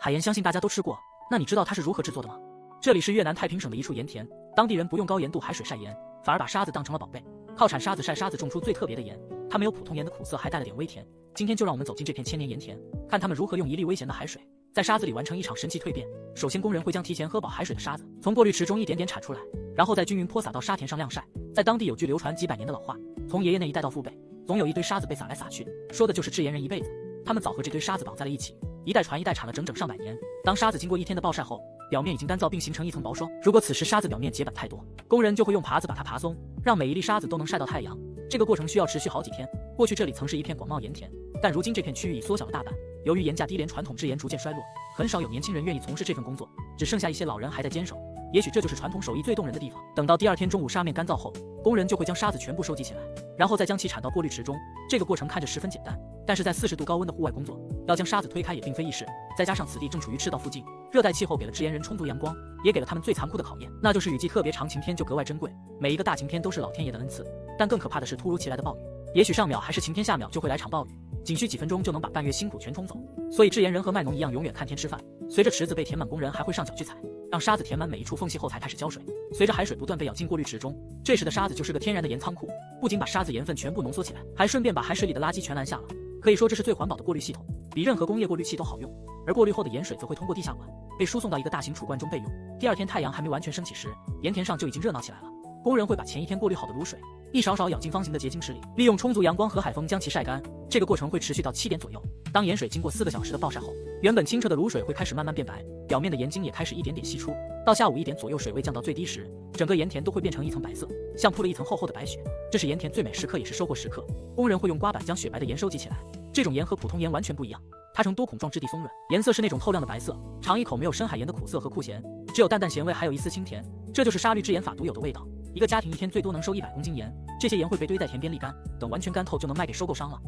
海盐相信大家都吃过，那你知道它是如何制作的吗？这里是越南太平省的一处盐田，当地人不用高盐度海水晒盐，反而把沙子当成了宝贝，靠产沙子晒沙子种出最特别的盐。它没有普通盐的苦涩，还带了点微甜。今天就让我们走进这片千年盐田，看他们如何用一粒微咸的海水，在沙子里完成一场神奇蜕变。首先，工人会将提前喝饱海水的沙子从过滤池中一点点产出来，然后再均匀泼洒到沙田上晾晒。在当地有句流传几百年的老话，从爷爷那一代到父辈，总有一堆沙子被撒来撒去，说的就是制盐人一辈子。他们早和这堆沙子绑在了一起，一代传一代产了整整上百年。当沙子经过一天的暴晒后，表面已经干燥并形成一层薄霜。如果此时沙子表面结板太多，工人就会用耙子把它耙松，让每一粒沙子都能晒到太阳。这个过程需要持续好几天。过去这里曾是一片广袤盐田，但如今这片区域已缩小了大半。由于盐价低廉，传统制盐逐渐衰落，很少有年轻人愿意从事这份工作，只剩下一些老人还在坚守。也许这就是传统手艺最动人的地方。等到第二天中午沙面干燥后，工人就会将沙子全部收集起来，然后再将其铲到过滤池中。这个过程看着十分简单，但是在40度高温的户外工作，要将沙子推开也并非易事。再加上此地正处于赤道附近，热带气候给了制盐人充足阳光，也给了他们最残酷的考验，那就是雨季特别长，晴天就格外珍贵。每一个大晴天都是老天爷的恩赐，但更可怕的是突如其来的暴雨。也许上秒还是晴天，下秒就会来场暴雨，仅需几分钟就能把半月辛苦全冲走。所以制盐人和卖农一样，永远看天吃饭。随着池子被填满，工人还会上脚去踩，让沙子填满每一处缝隙后才开始浇水。随着海水不断被舀进过滤池中，这时的沙子就是个天然的盐仓库，不仅把沙子盐分全部浓缩起来，还顺便把海水里的垃圾全拦下了。可以说这是最环保的过滤系统，比任何工业过滤器都好用。而过滤后的盐水则会通过地下管被输送到一个大型储罐中备用。第二天太阳还没完全升起时，盐田上就已经热闹起来了。工人会把前一天过滤好的卤水一勺勺舀进方形的结晶池里，利用充足阳光和海风将其晒干。这个过程会持续到7点左右。当盐水经过4个小时的暴晒后，原本清澈的卤水会开始慢慢变白，表面的盐晶也开始一点点析出。到下午1点左右，水位降到最低时，整个盐田都会变成一层白色，像铺了一层厚厚的白雪。这是盐田最美时刻，也是收获时刻。工人会用刮板将雪白的盐收集起来。这种盐和普通盐完全不一样，它呈多孔状，质地松软，颜色是那种透亮的白色，尝一口没有深海盐的苦涩和酷咸，只有淡淡咸味，还有一丝清甜。这就是沙律制盐法独有的味道。一个家庭一天最多能收100公斤盐，这些盐会被堆在田边沥干，等完全干透就能卖给收购商了。